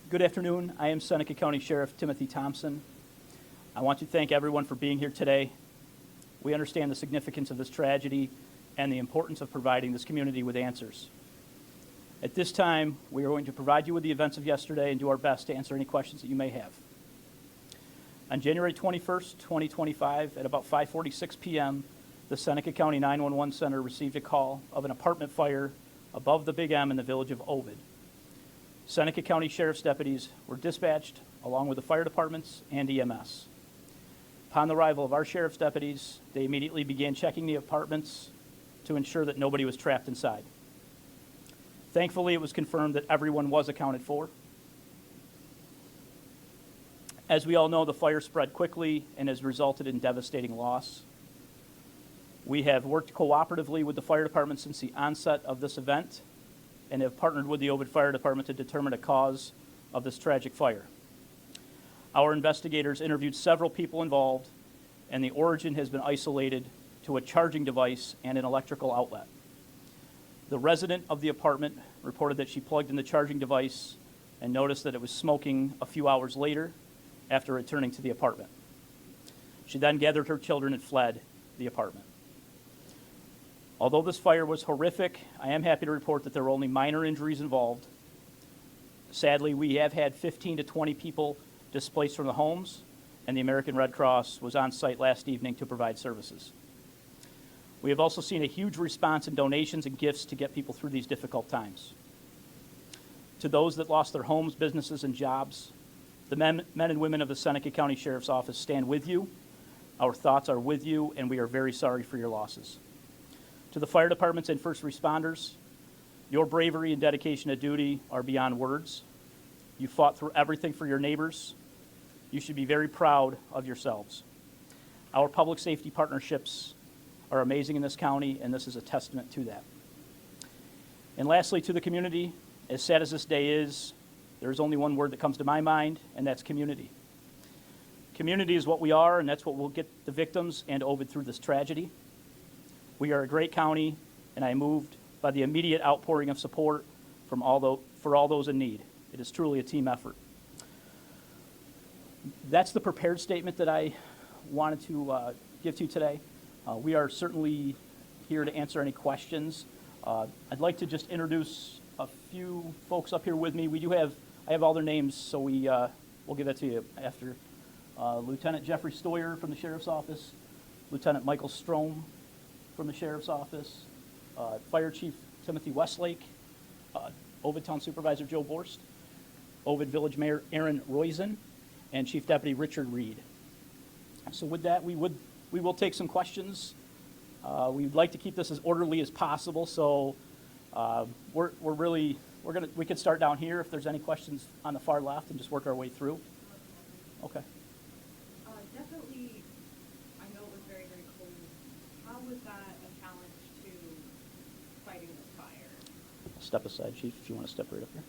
Good afternoon. I am Seneca County Sheriff Timothy Thompson. I want to thank everyone for being here today. We understand the significance of this tragedy and the importance of providing this community with answers. At this time, we are going to provide you with the events of yesterday and do our best to answer any questions that you may have. On January 21st, 2025, at about 5:46 p.m., the Seneca County 911 Center received a call of an apartment fire above the Big M in the village of Ovid. Seneca County Sheriff's deputies were dispatched along with the fire departments and EMS. Upon the arrival of our sheriff's deputies, they immediately began checking the apartments to ensure that nobody was trapped inside. Thankfully, it was confirmed that everyone was accounted for. As we all know, the fire spread quickly and has resulted in devastating loss. We have worked cooperatively with the fire department since the onset of this event and have partnered with the Ovid Fire Department to determine a cause of this tragic fire. Our investigators interviewed several people involved, and the origin has been isolated to a charging device and an electrical outlet. The resident of the apartment reported that she plugged in the charging device and noticed that it was smoking a few hours later after returning to the apartment. She then gathered her children and fled the apartment. Although this fire was horrific, I am happy to report that there were only minor injuries involved. Sadly, we have had 15 to 20 people displaced from the homes, and the American Red Cross was on site last evening to provide services. We have also seen a huge response in donations and gifts to get people through these difficult times. To those that lost their homes, businesses, and jobs, the men and women of the Seneca County Sheriff's Office stand with you. Our thoughts are with you, and we are very sorry for your losses. To the fire departments and first responders, your bravery and dedication to duty are beyond words. You fought through everything for your neighbors. You should be very proud of yourselves. Our public safety partnerships are amazing in this county, and this is a testament to that. And lastly, to the community, as sad as this day is, there's only one word that comes to my mind, and that's community. Community is what we are, and that's what will get the victims and Ovid through this tragedy. We are a great county, and I am moved by the immediate outpouring of support for all those in need. It is truly a team effort. That's the prepared statement that I wanted to give to you today. We are certainly here to answer any questions. I'd like to just introduce a few folks up here with me. I have all their names, so we'll give that to you after. Lieutenant Jeffrey Stoyer from the Sheriff's Office, Lieutenant Michael Strom from the Sheriff's Office, Fire Chief Timothy Westlake, Ovid Town Supervisor Joe Borst, Ovid Village Mayor Aaron Roizen, and Chief Deputy Richard Reed. So with that, we will take some questions. We'd like to keep this as orderly as possible, so we could start down here if there's any questions on the far left and just work our way through. Okay. Definitely, I know it was very, very cold. How was that a challenge to fighting this fire? Step aside, Chief, if you want to step right up here.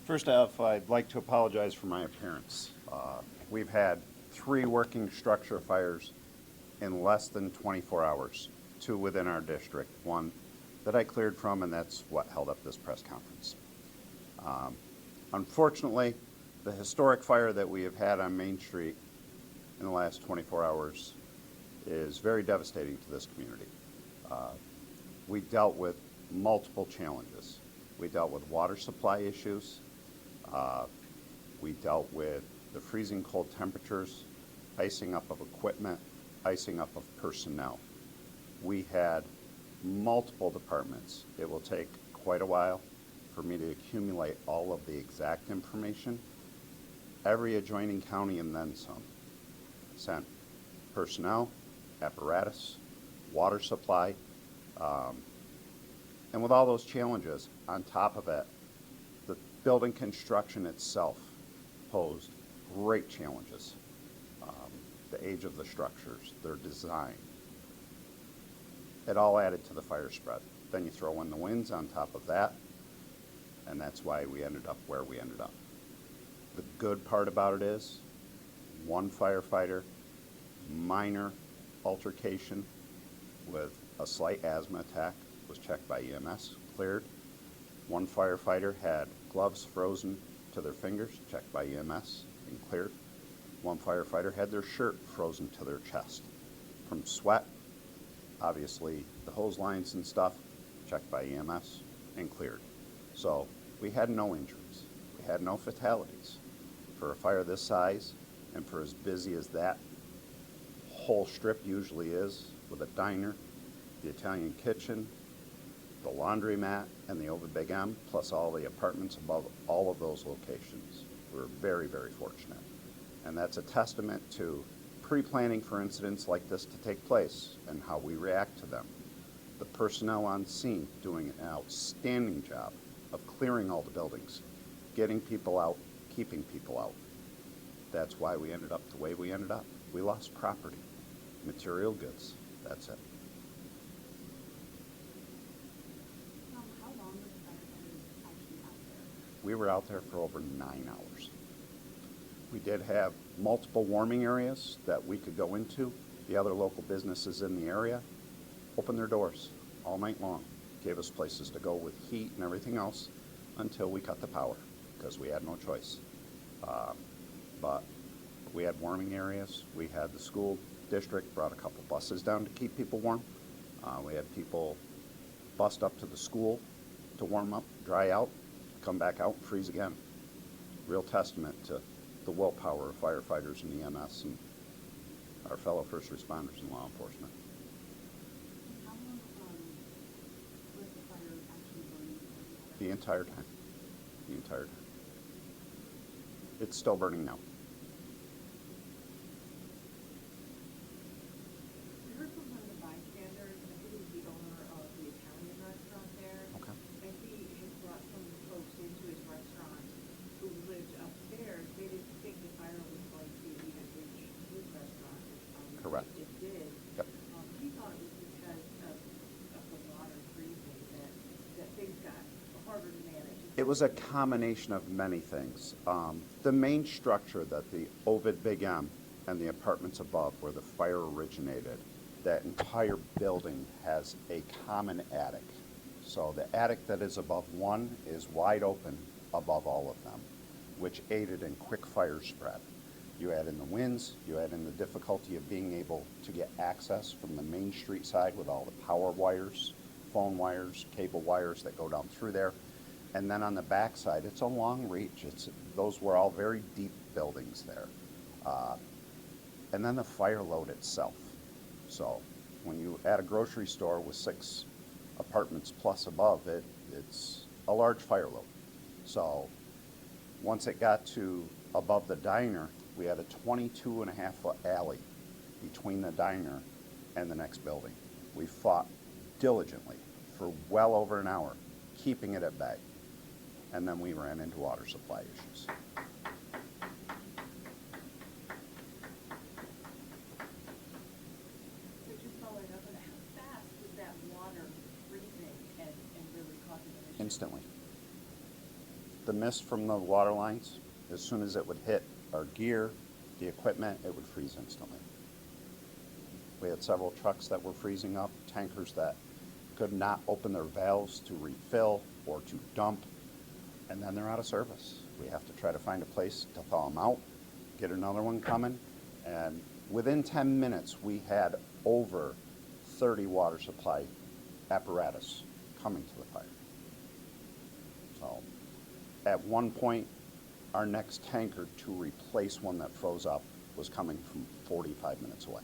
First off, I'd like to apologize for my appearance. We've had 3 working structure fires in less than 24 hours, 2 within our district, 1 that I cleared from, and that's what held up this press conference. Unfortunately, the historic fire that we have had on Main Street in the last 24 hours is very devastating to this community. We dealt with multiple challenges. We dealt with water supply issues. We dealt with the freezing cold temperatures, icing up of equipment, icing up of personnel. We had multiple departments. It will take quite a while for me to accumulate all of the exact information. Every adjoining county and then some sent personnel, apparatus, water supply, and with all those challenges, on top of it, the building construction itself posed great challenges. The age of the structures, their design, it all added to the fire spread. Then you throw in the winds on top of that, and that's why we ended up where we ended up. The good part about it is, one firefighter, minor altercation with a slight asthma attack, was checked by EMS, cleared. One firefighter had gloves frozen to their fingers, checked by EMS and cleared. One firefighter had their shirt frozen to their chest from sweat. Obviously, the hose lines and stuff, checked by EMS and cleared. So we had no injuries. We had no fatalities. For a fire this size and for as busy as that whole strip usually is, with a diner, the Italian kitchen, the laundromat, and the Ovid Big M, plus all the apartments above all of those locations. We're very, very fortunate. And that's a testament to pre-planning for incidents like this to take place and how we react to them. The personnel on scene doing an outstanding job of clearing all the buildings, getting people out, keeping people out. That's why we ended up the way we ended up. We lost property, material goods, that's it. How long was the firefighters actually out there? We were out there for over 9 hours. We did have multiple warming areas that we could go into. The other local businesses in the area opened their doors all night long, gave us places to go with heat and everything else until we cut the power because we had no choice. But we had warming areas. We had the school district brought a couple buses down to keep people warm. We had people bust up to the school to warm up, dry out, come back out, freeze again. Real testament to the willpower of firefighters and EMS and our fellow first responders and law enforcement. How long was the fire actually burning? The entire time. The entire time. It's still burning now. We heard from one of the bystanders, I think it was the owner of the Italian restaurant there. Okay. And he had brought some folks into his restaurant who lived upstairs. They didn't think the fire was going to even reach his restaurant. Correct. It did. Yep. He thought it was because of the water freezing that things got harder to manage. It was a combination of many things. The main structure that the Ovid Big M and the apartments above where the fire originated, that entire building has a common attic. So the attic that is above one is wide open above all of them, which aided in quick fire spread. You add in the winds, you add in the difficulty of being able to get access from the main street side with all the power wires, phone wires, cable wires that go down through there. And then on the back side, it's a long reach. Those were all very deep buildings there. And then the fire load itself. So when you add a grocery store with 6 apartments plus above it, it's a large fire load. So once it got to above the diner, we had a 22.5-foot alley between the diner and the next building. We fought diligently for well over an hour, keeping it at bay. And then we ran into water supply issues. So just following up on that, how fast was that water freezing and really causing an issue? Instantly. The mist from the water lines, as soon as it would hit our gear, the equipment, it would freeze instantly. We had several trucks that were freezing up, tankers that could not open their valves to refill or to dump, and then they're out of service. We have to try to find a place to thaw them out, get another one coming, and within 10 minutes we had over 30 water supply apparatus coming to the fire. So at one point, our next tanker to replace one that froze up was coming from 45 minutes away.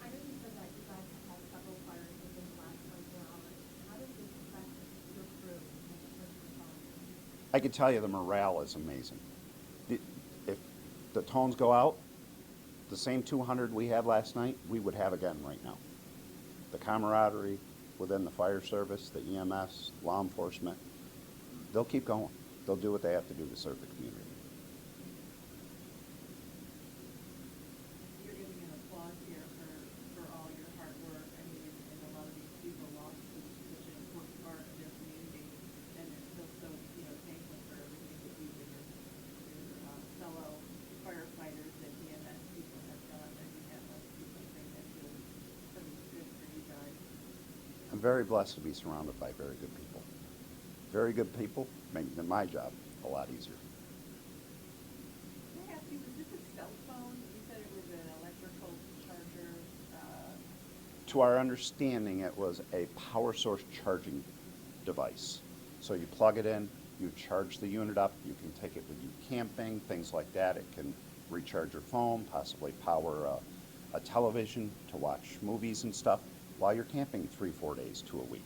I know you said that you guys have had several fires within the last 24 hours. How does this affect your crew and the first responders? I could tell you the morale is amazing. If the tones go out, the same 200 we had last night, we would have again right now. The camaraderie within the fire service, the EMS, law enforcement, they'll keep going. They'll do what they have to do to serve the community. You're giving an applause here for all your hard work. I mean, and a lot of these people lost such an important part of their community, and they're still so, thankful for everything that you and your fellow firefighters and EMS people have done. I mean, that must be something that feels pretty good for you guys. I'm very blessed to be surrounded by very good people. Very good people make my job a lot easier. Can I ask you, was this a cell phone? You said it was an electrical charger. To our understanding, it was a power source charging device. So you plug it in, you charge the unit up, you can take it with you camping, things like that. It can recharge your phone, possibly power a television to watch movies and stuff while you're camping 3-4 days to a week.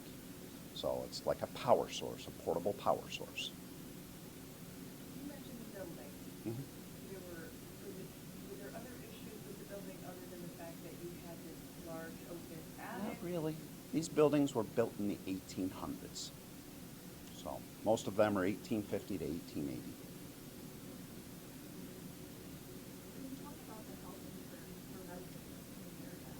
So it's like a power source, a portable power source. You mentioned the building. Mhm. Were there other issues with the building other than the fact that you had this large open attic? Not really. These buildings were built in the 1800s. So most of them are 1850 to 1880. Can you talk about the health concerns for residents in the area?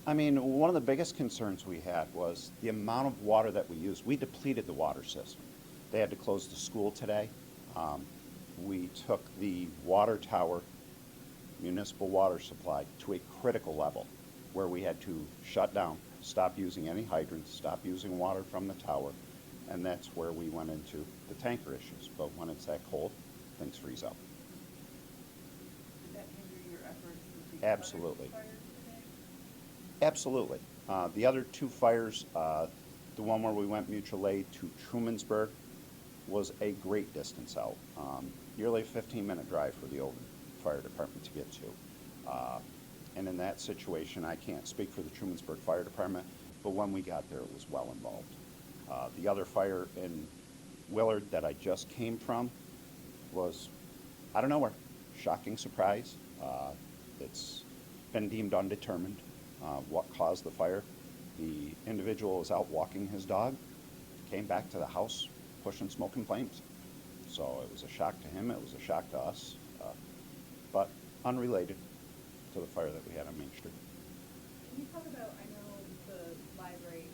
I mean, one of the biggest concerns we had was the amount of water that we used. We depleted the water system. They had to close the school today. We took the water tower, municipal water supply, to a critical level where we had to shut down, stop using any hydrants, stop using water from the tower, and that's where we went into the tanker issues. But when it's that cold, things freeze up. Did that hinder your efforts with the Absolutely. other fires today? Absolutely. The other two fires, the one where we went mutual aid to Trumansburg, was a great distance out. Nearly a 15-minute drive for the Ovid Fire Department to get to. And in that situation, I can't speak for the Trumansburg Fire Department, but when we got there, it was well involved. The other fire in Willard that I just came from was out of nowhere. Shocking surprise. It's been deemed undetermined what caused the fire. The individual was out walking his dog, came back to the house pushing smoke and flames. So it was a shock to him, it was a shock to us, but unrelated to the fire that we had on Main Street. Can you talk about, I know the library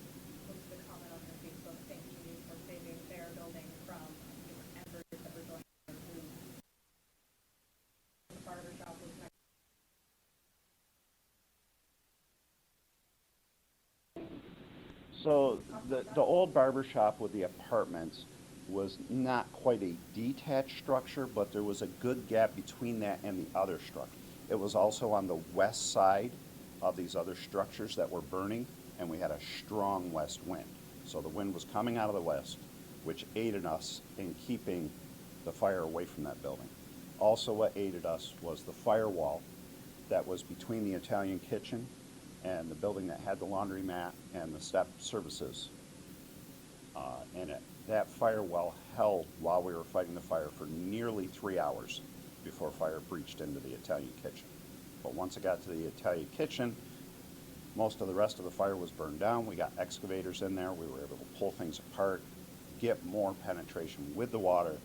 posted a comment on their Facebook thanking you for saving their building from, I think it was embers that were going to the roof. The barber shop was next. So the old barber shop with the apartments was not quite a detached structure, but there was a good gap between that and the other structure. It was also on the west side of these other structures that were burning, and we had a strong west wind. So the wind was coming out of the west, which aided us in keeping the fire away from that building. Also what aided us was the firewall that was between the Italian kitchen and the building that had the laundromat and the step services in it. That firewall held while we were fighting the fire for nearly 3 hours before fire breached into the Italian kitchen. But once it got to the Italian kitchen, most of the rest of the fire was burned down. We got excavators in there. We were able to pull things apart, get more penetration with the water,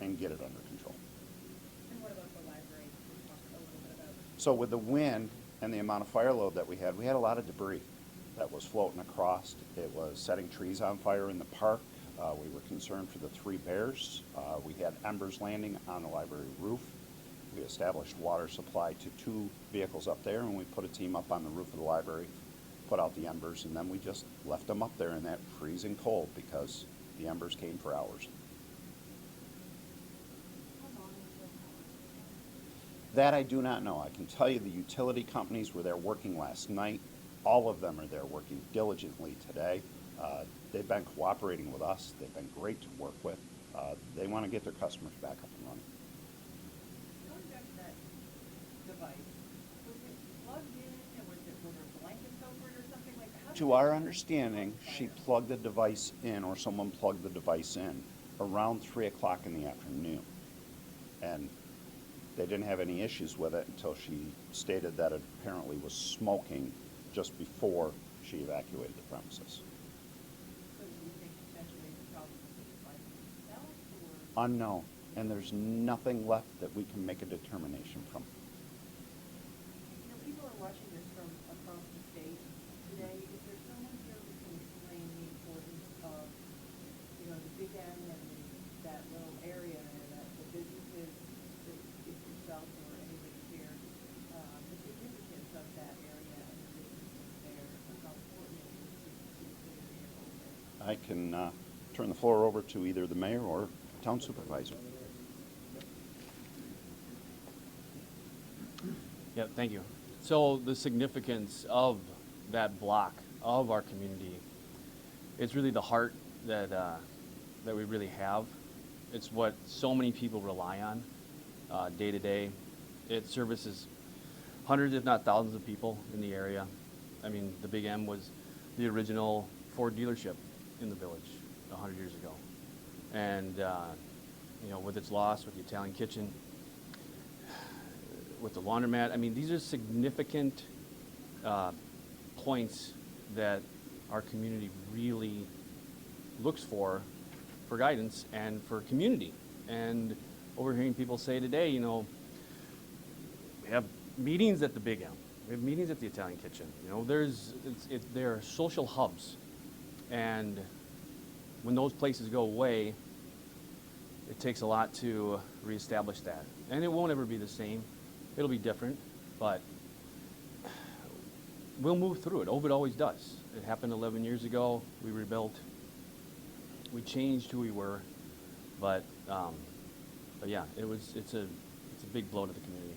and get it under control. And what about the library? Can you talk a little bit about? So with the wind and the amount of fire load that we had a lot of debris that was floating across. It was setting trees on fire in the park. We were concerned for the 3 bears. We had embers landing on the library roof. We established water supply to 2 vehicles up there, and we put a team up on the roof of the library, put out the embers, and then we just left them up there in that freezing cold because the embers came for hours. How long was the power? That I do not know. I can tell you the utility companies were there working last night. All of them are there working diligently today. They've been cooperating with us. They've been great to work with. They want to get their customers back up and running. Going back to that device, was it plugged in, and were there blankets over it or something like that? How did To it our catch understanding, fire? she plugged the device in, or someone plugged the device in, around 3 o'clock in the afternoon. And they didn't have any issues with it until she stated that it apparently was smoking just before she evacuated the premises. So do you think potentially the problem was the device itself, or? Unknown, and there's nothing left that we can make a determination from. You know, people are watching this from across the state today. Is there someone here who can explain the importance of, you know, the Big N and that little area and that the businesses, if yourself or anybody here, the significance of that area and the businesses there, and how important it is to I can turn the floor over to either the mayor or town supervisor. Yeah, thank you. So the significance of that block of our community, it's really the heart that that we really have. It's what so many people rely on day to day. It services hundreds, if not thousands, of people in the area. I mean, the Big M was the original Ford dealership in the village 100 years ago, and you know, with its loss, with the Italian kitchen, with the laundromat. I mean, these are significant points that our community really looks for guidance and for community. And what we're hearing people say today, you know, we have meetings at the Big M, we have meetings at the Italian kitchen. You know, there are social hubs, and when those places go away, it takes a lot to reestablish that. And it won't ever be the same. It'll be different, but we'll move through it. Ovid always does. It happened 11 years ago. We rebuilt. We changed who we were, but yeah, it's a big blow to the community.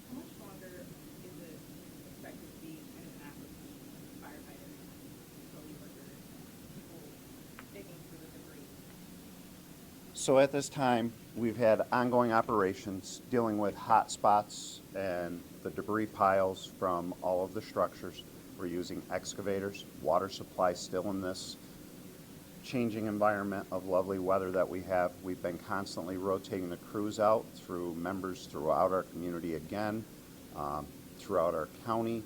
How much longer is it expected to be kind of active firefighters, utility workers, people digging through the debris? So at this time, we've had ongoing operations dealing with hot spots and the debris piles from all of the structures. We're using excavators, water supply still in this changing environment of lovely weather that we have. We've been constantly rotating the crews out through members throughout our community again, throughout our county.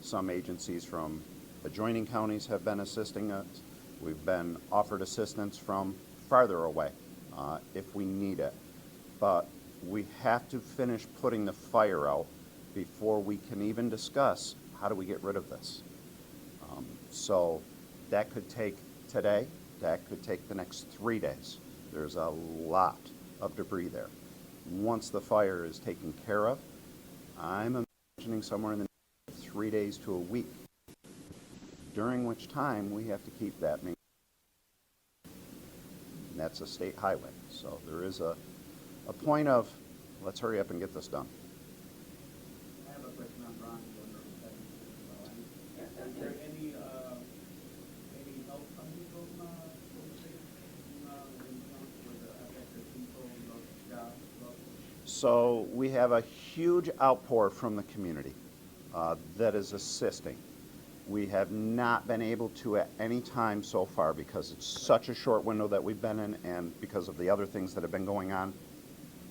Some agencies from adjoining counties have been assisting us. We've been offered assistance from farther away if we need it. But we have to finish putting the fire out before we can even discuss how do we get rid of this. So that could take today. That could take the next 3 days. There's a lot of debris there. Once the fire is taken care of, I'm imagining somewhere in the next 3 days to a week, during which time we have to keep that main. And that's a state highway. So there is a point of, let's hurry up and get this done. I have a question on Ron. Is there any help coming from the state for the affected people, jobs? So we have a huge outpour from the community that is assisting. We have not been able to at any time so far, because it's such a short window that we've been in and because of the other things that have been going on,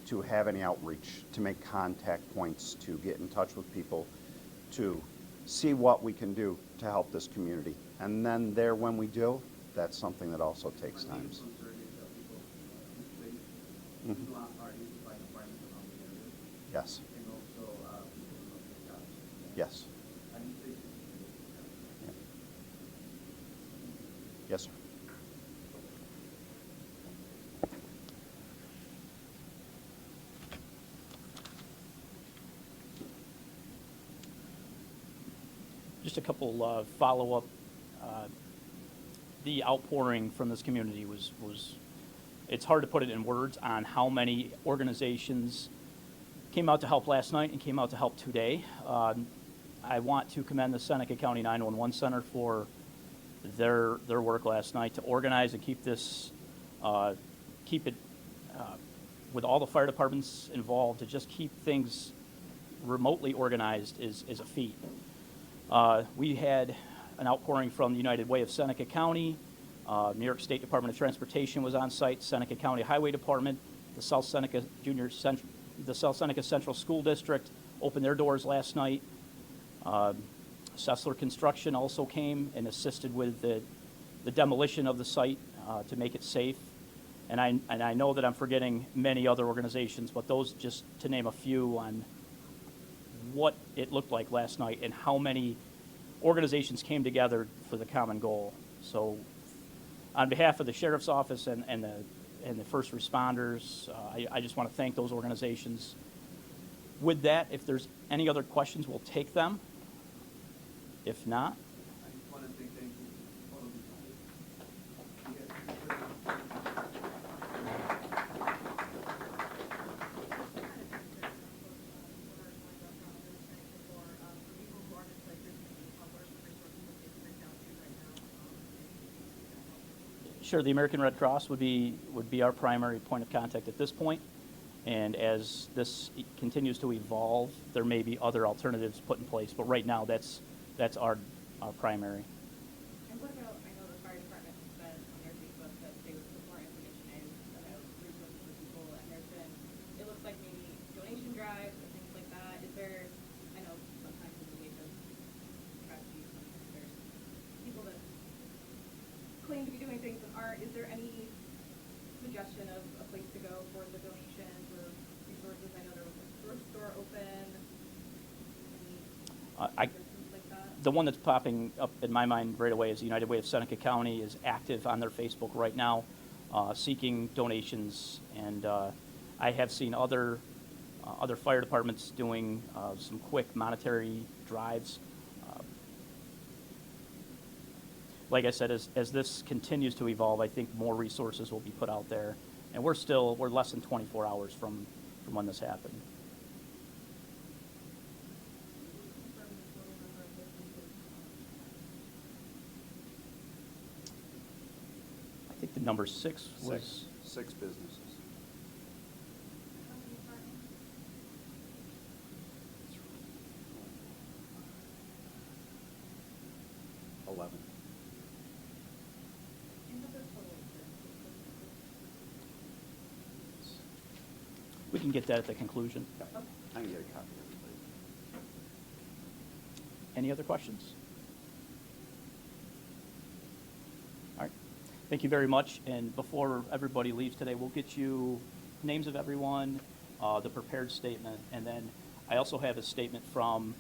to have any outreach, to make contact points, to get in touch with people, to see what we can do to help this community. And then there, when we do, that's something that also takes time. Mhm. Yes. And also jobs. Yes. Yes, sir. Just a couple follow-up. The outpouring from this community was, it's hard to put it in words on how many organizations came out to help last night and came out to help today. I want to commend the Seneca County 911 Center for their work last night to organize and keep this, keep it with all the fire departments involved, to just keep things remotely organized is a feat. We had an outpouring from the United Way of Seneca County. New York State Department of Transportation was on site. Seneca County Highway Department, the South Seneca Central School District opened their doors last night. Sessler Construction also came and assisted with the demolition of the site to make it safe. And I know that I'm forgetting many other organizations, but those, just to name a few, on what it looked like last night and how many organizations came together for the common goal. So on behalf of the Sheriff's Office and the first responders, I just want to thank those organizations. With that, if there's any other questions, we'll take them. If not, I just want to say thank you to all Sure, the American Red Cross would be our primary point of contact at this point. And as this continues to evolve, there may be other alternatives put in place, but right now that's our primary. And what about, I know the fire department has said on their Facebook that they would put more information in about resources for people, and there's been, it looks like maybe donation drives or things like that. Is there, I know sometimes in the wake of tragedies, sometimes there's people that claim to be doing things and aren't. Is there any suggestion of a place to go for the donations or resources? I know there was a grocery store open. Any things like that? The one that's popping up in my mind right away is the United Way of Seneca County is active on their Facebook right now, seeking donations, and I have seen other fire departments doing some quick monetary drives. Like I said, as this continues to evolve, I think more resources will be put out there, and we're less than 24 hours from when this happened. I think the number 6 was. Six businesses. How many apartments? 11. And what the total is? We can get that at the conclusion. Okay. I can get a copy of it. Any other questions? All right. Thank you very much. And before everybody leaves today, we'll get you names of everyone, the prepared statement, and then I also have a statement from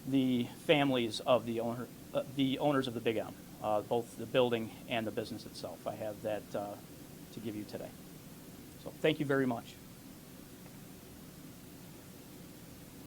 the families of the owners of the Big M, both the building and the business itself. I have that to give you today. So thank you very much.